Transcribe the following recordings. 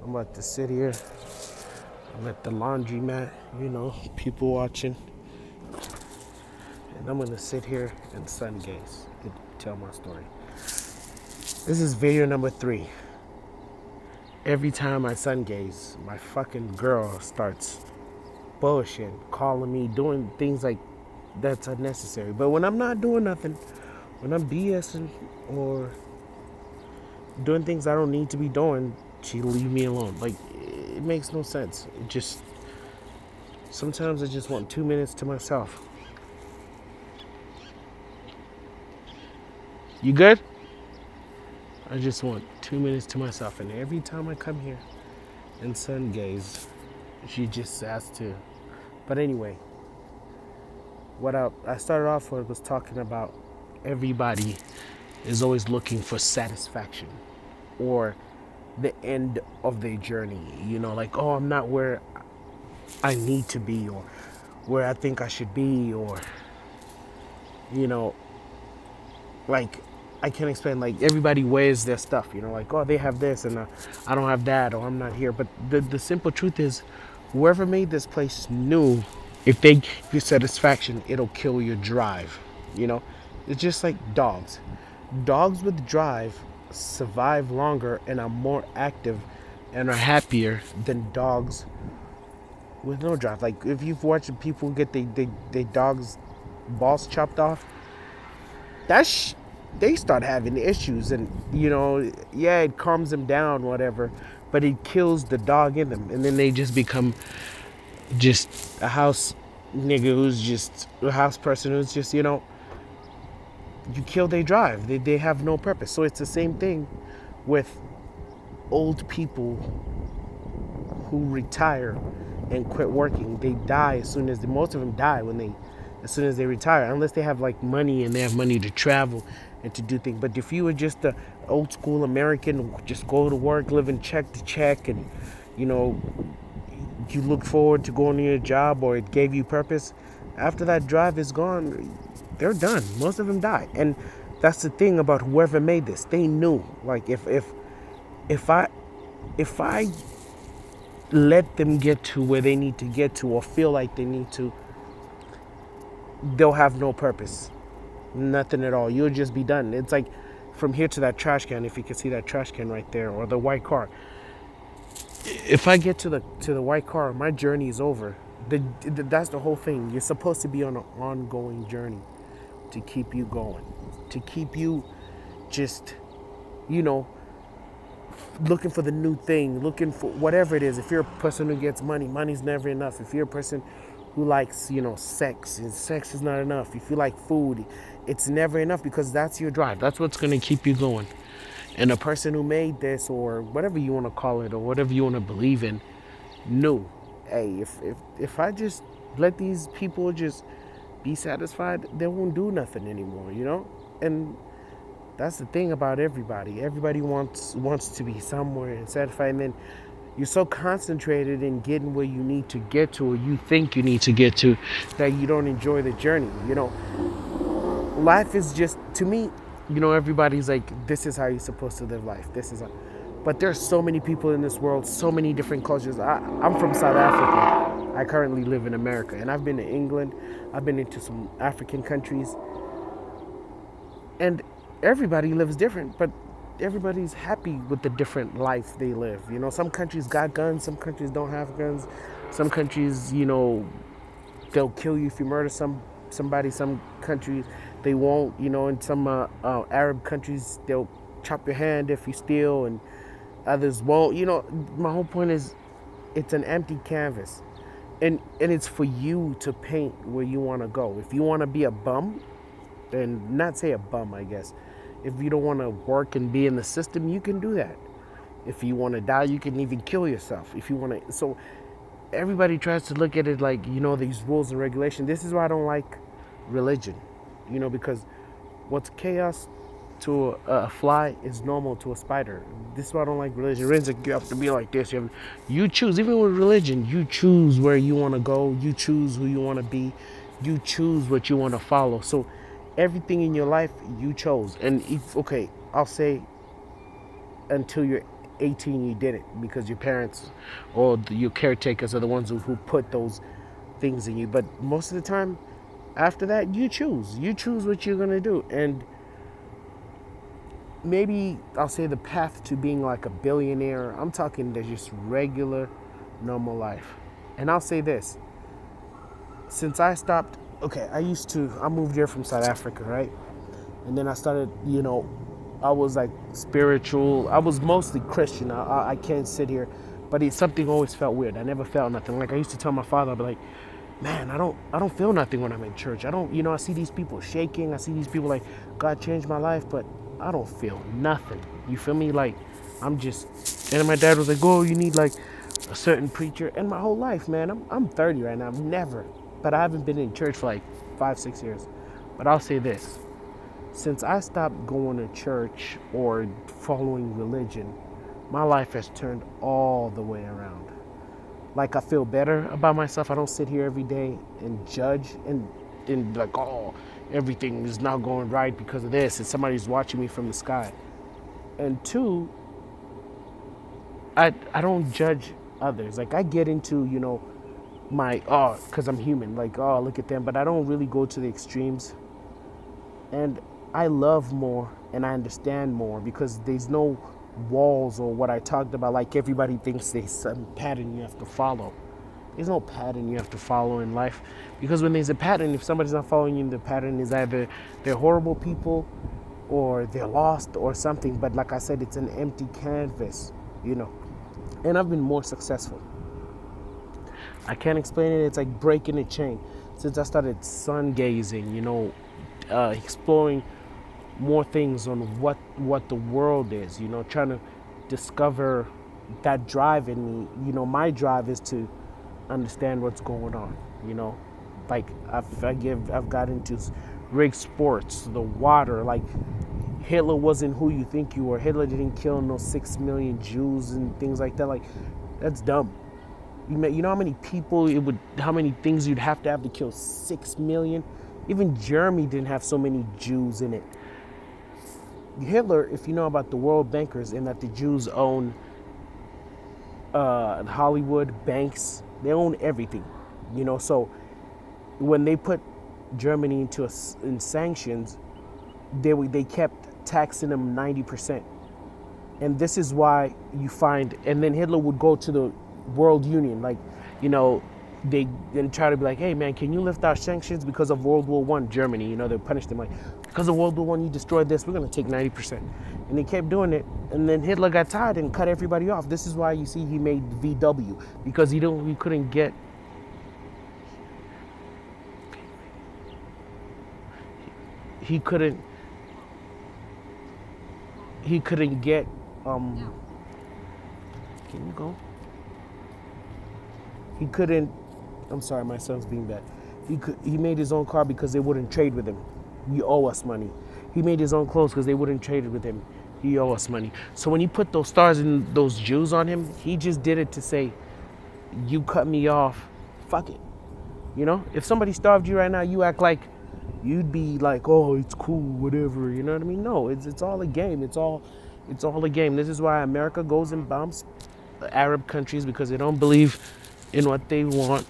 I'm about to sit here. I'm at the laundromat, people watching. And I'm gonna sit here and sun gaze and tell my story. This is video number 3. Every time I sun gaze, my fucking girl starts bullshitting, calling me, doing things like that's unnecessary. But when I'm not doing nothing, when I'm BSing or doing things I don't need to be doing, she leave me alone. Like, it makes no sense. It just, sometimes I just want 2 minutes to myself. You good? I just want 2 minutes to myself. And every time I come here and sun gaze, she just has to. But anyway, what I started off with was talking about everybody is always looking for satisfaction or the end of their journey. Like, oh, I'm not where I need to be or where I think I should be, or, like, I can't explain. Like, everybody wears their stuff, like, oh, they have this and I don't have that, or I'm not here. But the simple truth is, whoever made this place knew if they give you satisfaction, it'll kill your drive. It's just like dogs. Dogs with drive survive longer and are more active and are happier than dogs with no drive. Like, if you've watched people get they dogs' balls chopped off, they start having issues, and yeah, it calms them down, whatever, but it kills the dog in them, and then they just become just a house nigga who's just a house person who's just, you kill their drive. They have no purpose. So it's the same thing with old people who retire and quit working. They die most of them die as soon as they retire, unless they have like money and they have money to travel and to do things. But if you were just a old school American, just go to work, living check to check, and you look forward to going to your job, or it gave you purpose, after that drive is gone, they're done. Most of them die. And that's the thing about whoever made this. They knew, like, if I let them get to where they need to get to, or feel like they need to, they'll have no purpose. Nothing at all. You'll just be done. It's like from here to that trash can, if you can see that trash can right there, or the white car. If I get to the white car, my journey is over. That's the whole thing. You're supposed to be on an ongoing journey to keep you going, to keep you just, looking for the new thing, looking for whatever it is. If you're a person who gets money, money's never enough. If you're a person who likes, sex, and sex is not enough. If you like food, it's never enough, because that's your drive. That's what's going to keep you going. And a person who made this, or whatever you want to call it, or whatever you want to believe in, knew, hey, if I just let these people just be satisfied, they won't do nothing anymore, And that's the thing about everybody. Everybody wants to be somewhere and satisfied, and then you're so concentrated in getting where you need to get to, or you think you need to get to, that you don't enjoy the journey. Life is just, to me, everybody's like, this is how you're supposed to live life. But there's so many people in this world, so many different cultures. I'm from South Africa. I currently live in America, and I've been to England. I've been into some African countries, and everybody lives different, but everybody's happy with the different life they live. Some countries got guns, some countries don't have guns. Some countries, they'll kill you if you murder somebody. Some countries, they won't. In some Arab countries, they'll chop your hand if you steal, and others won't. My whole point is, it's an empty canvas, and it's for you to paint where you want to go. If you want to be a bum, and not say a bum, I guess. If you don't want to work and be in the system, you can do that. If you want to die, you can even kill yourself. If you want to. So everybody tries to look at it like, these rules and regulations. This is why I don't like religion, because what's chaos to a fly is normal to a spider. This is why I don't like religion. Religion, you have to be like this. You choose. Even with religion, you choose where you want to go. You choose who you want to be. You choose what you want to follow. So everything in your life you chose. And I'll say, until you're 18 you didn't, because your parents or your caretakers are the ones who put those things in you. But most of the time after that, you choose what you're going to do. And maybe I'll say the path to being like a billionaire, I'm talking the just regular normal life. And I'll say this, since I stopped, okay, I moved here from South Africa, right? And then I started, I was like spiritual. I was mostly Christian. I can't sit here, but something always felt weird. I never felt nothing. Like I used to tell my father, I'd be like, man, I don't feel nothing when I'm in church. I don't, I see these people shaking. I see these people like, God changed my life, but I don't feel nothing. You feel me? Like I'm just, and my dad was like, oh, you need like a certain preacher. And my whole life, man, I'm 30 right now. But I haven't been in church for like 5-6 years. But I'll say this. Since I stopped going to church or following religion, my life has turned all the way around. Like I feel better about myself. I don't sit here every day and judge and like, oh, everything is not going right because of this, and somebody's watching me from the sky. And two, I don't judge others. Like I get into, my, because I'm human, like, oh, look at them. But I don't really go to the extremes. And I love more and I understand more because there's no walls or what I talked about. Like everybody thinks there's some pattern you have to follow. There's no pattern you have to follow in life, because when there's a pattern, if somebody's not following you, the pattern is either they're horrible people or they're lost or something. But like I said, it's an empty canvas, and I've been more successful. I can't explain it. It's like breaking a chain. Since I started sungazing, exploring more things on what the world is, trying to discover that drive in me. My drive is to understand what's going on, like I've got into rig sports, the water. Like Hitler wasn't who you think you were. Hitler didn't kill no 6 million Jews and things like that. Like that's dumb. You know how many people how many things you'd have to kill 6 million? Even Germany didn't have so many Jews in it. Hitler, if you know about the world bankers and that the Jews own Hollywood, banks, they own everything, so when they put Germany in sanctions, they kept taxing them 90%. And this is why you find, and then Hitler would go to the World Union, like, they then try to be like, hey man, can you lift our sanctions because of World War I, Germany, they punished them like, because of World War I you destroyed this, we're going to take 90%. And they kept doing it, and then Hitler got tired and cut everybody off. This is why you see he made VW, because he couldn't get he couldn't get can you go? He couldn't. I'm sorry, my son's being bad. He made his own car because they wouldn't trade with him. You owe us money. He made his own clothes because they wouldn't trade with him. You owe us money. So when he put those stars and those Jews on him, he just did it to say, you cut me off, fuck it. If somebody starved you right now, you act like you'd be like, oh, it's cool, whatever. You know what I mean? No, it's all a game. It's all a game. This is why America goes and bombs Arab countries, because they don't believe in what they want.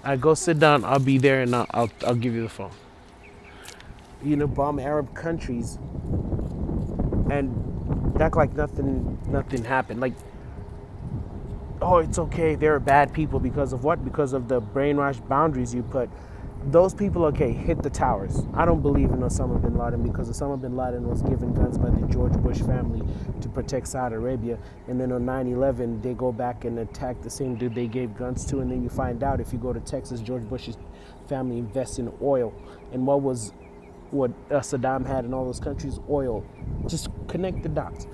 I go sit down. I'll be there, and I'll give you the phone. Bomb Arab countries and act like nothing happened. Like, oh, it's okay. They're bad people because of what? Because of the brainwashed boundaries you put. Those people, okay, hit the towers. I don't believe in Osama bin Laden, because Osama bin Laden was given guns by the George Bush family to protect Saudi Arabia. And then on 9/11, they go back and attack the same dude they gave guns to. And then you find out, if you go to Texas, George Bush's family invests in oil. And what Saddam had in all those countries? Oil. Just connect the dots.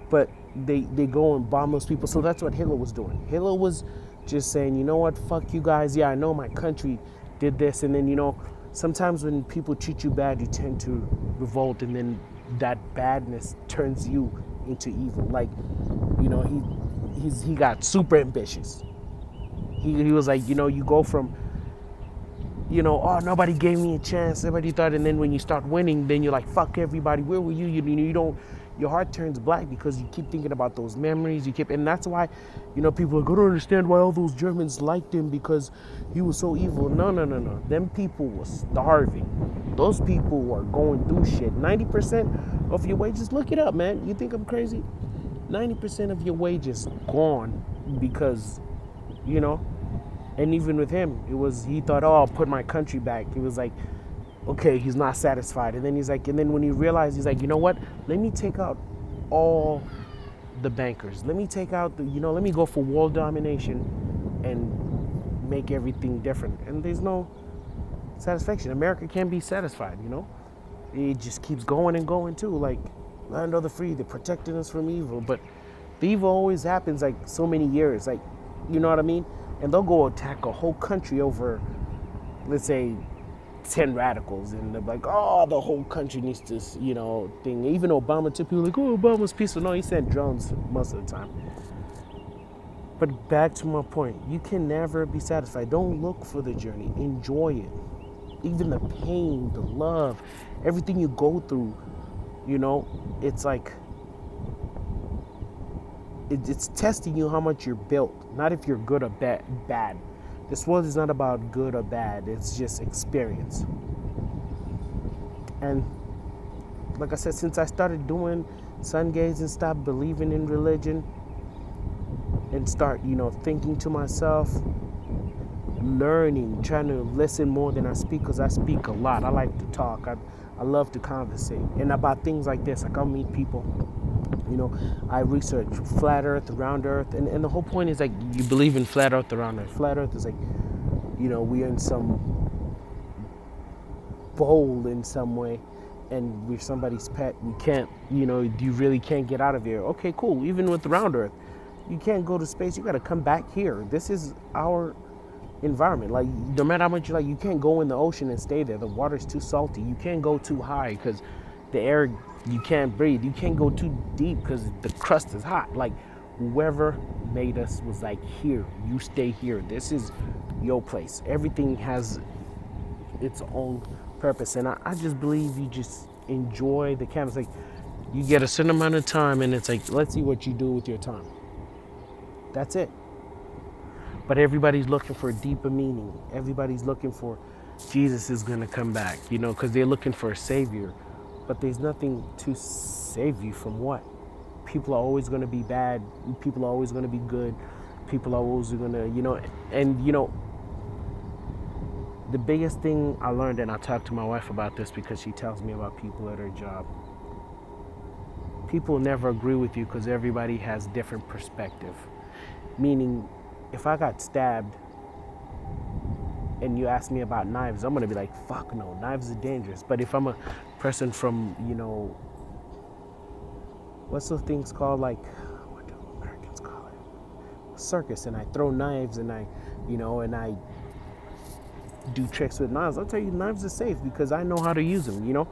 But they go and bomb those people. So that's what Hitler was doing. Hitler was just saying, you know what, fuck you guys. Yeah, I know my country did this. And then, sometimes when people treat you bad, you tend to revolt, and then that badness turns you into evil. Like, he got super ambitious. He was like, you go from oh, nobody gave me a chance. Everybody thought, and then when you start winning, then you're like, fuck everybody. Where were you? You don't. Your heart turns black because you keep thinking about those memories. And that's why, people are going to understand why all those Germans liked him because he was so evil. No. Them people were starving. Those people were going through shit. 90% of your wages, look it up, man. You think I'm crazy? 90% of your wages gone because, and even with him, he thought, oh, I'll put my country back. He was like, okay, he's not satisfied. And then when he realized, he's like, you know what? Let me take out all the bankers. Let me take out let me go for world domination and make everything different. And there's no satisfaction. America can't be satisfied, It just keeps going and going too. Like, land of the free, they're protecting us from evil. But the evil always happens like so many years. Like, you know what I mean? And they'll go attack a whole country over, let's say, 10 radicals, and they're like, oh, the whole country needs this, thing. Even Obama took people like, oh, Obama's peaceful. No, he sent drones most of the time. But back to my point, you can never be satisfied. Don't look for the journey. Enjoy it. Even the pain, the love, everything you go through, it's like, it's testing you how much you're built, not if you're good or bad. This world is not about good or bad. It's just experience. And like I said, since I started doing Sungazing, stopped believing in religion, and start, thinking to myself, learning, trying to listen more than I speak, because I speak a lot. I like to talk. I love to conversate. And about things like this, like I'll meet people. I research flat earth, round earth, and the whole point is like, you believe in flat earth, round earth. Flat earth is like, we're in some bowl in some way, and we're somebody's pet. We can't, you really can't get out of here. Okay, cool. Even with the round earth, you can't go to space. You got to come back here. This is our environment. Like, no matter how much you like, you can't go in the ocean and stay there. The water's too salty. You can't go too high because the air, you can't breathe. You can't go too deep because the crust is hot. Like, whoever made us was like, here, you stay here. This is your place. Everything has its own purpose. And I just believe you just enjoy the canvas. Like, you get a certain amount of time, and it's like, let's see what you do with your time. That's it. But everybody's looking for a deeper meaning. Everybody's looking for Jesus is going to come back, because they're looking for a savior. But there's nothing to save you from what? People are always going to be bad. People are always going to be good. People are always going to, and, the biggest thing I learned, and I talked to my wife about this because she tells me about people at her job. People never agree with you because everybody has different perspective. Meaning, if I got stabbed and you ask me about knives, I'm going to be like, fuck no, knives are dangerous. But if I'm a person from, what's those things called, like, what do Americans call it? Circus, and I throw knives, and I do tricks with knives, I'll tell you, knives are safe because I know how to use them,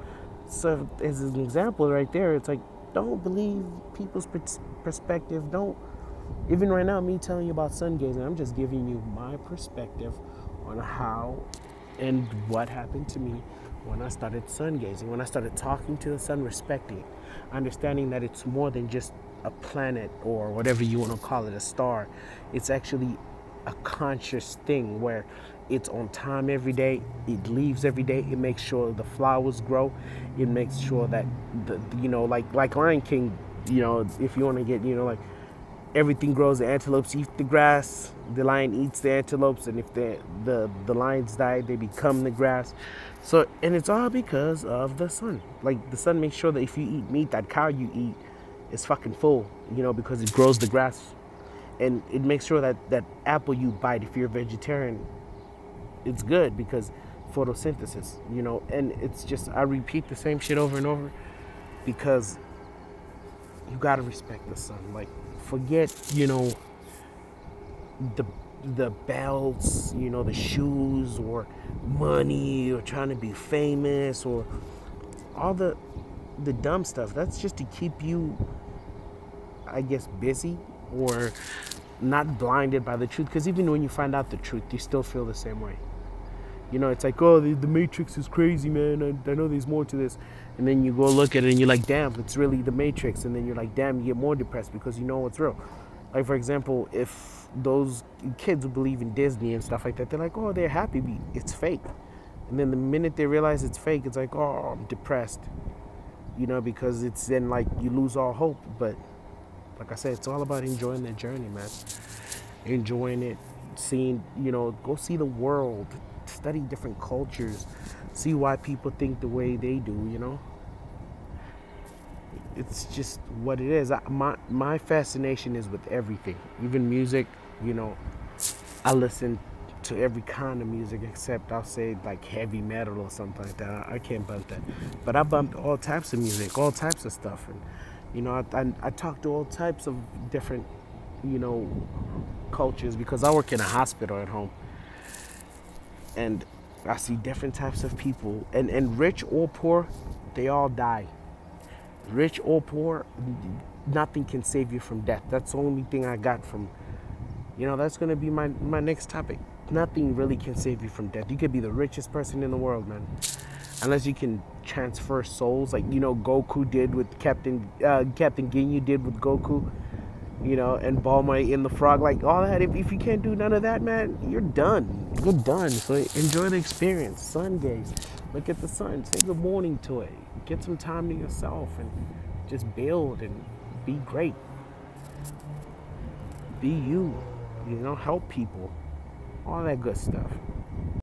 So as an example right there, it's like, don't believe people's perspective. Even right now, me telling you about Sungazing, I'm just giving you my perspective on how and what happened to me when I started Sungazing, when I started talking to the sun, respecting it, understanding that it's more than just a planet or whatever you want to call it, a star. It's actually a conscious thing where it's on time every day. It leaves every day. It makes sure the flowers grow. It makes sure that like Lion King, if you want to get, like, everything grows. The antelopes eat the grass. The lion eats the antelopes, and if the lions die, they become the grass. So, and it's all because of the sun. Like, the sun makes sure that if you eat meat, that cow you eat is fucking full, because it grows the grass. And it makes sure that apple you bite, if you're a vegetarian, it's good because photosynthesis, and it's just, I repeat the same shit over and over because you gotta respect the sun. Like, forget, the belts, the shoes, or money, or trying to be famous, or all the dumb stuff. That's just to keep you, I guess, busy or not blinded by the truth. Because even when you find out the truth, you still feel the same way. You know, it's like, oh, the Matrix is crazy, man. I know there's more to this. And then you go look at it and you're like, damn, it's really the Matrix. And then you're like, damn, you get more depressed because you know it's real. Like, for example, if those kids who believe in Disney and stuff like that, they're like, oh, they're happy. It's fake. And then the minute they realize it's fake, it's like, oh, I'm depressed. You know, because it's then like you lose all hope. But like I said, it's all about enjoying the journey, man. Enjoying it, seeing, you know, go see the world, study different cultures, see why people think the way they do, you know. It's just what it is. My fascination is with everything, even music. You know, I listen to every kind of music except I'll say like heavy metal or something like that. I can't bump that, but I bumped all types of music, all types of stuff, and you know, I talk to all types of different, you know, cultures because I work in a hospital at home, and I see different types of people, and rich or poor, they all die. Rich or poor, nothing can save you from death. That's the only thing I got from, you know, that's going to be my next topic. Nothing really can save you from death. You could be the richest person in the world, man. Unless you can transfer souls, like, you know, Goku did with Captain Ginyu did with Goku, you know, and Bulma in the frog, like all that. If you can't do none of that, man, you're done. You're done. So enjoy the experience. Sun gaze. Look at the sun. Say good morning to it. Get some time to yourself and just build and be great. Be you. You know, help people. All that good stuff.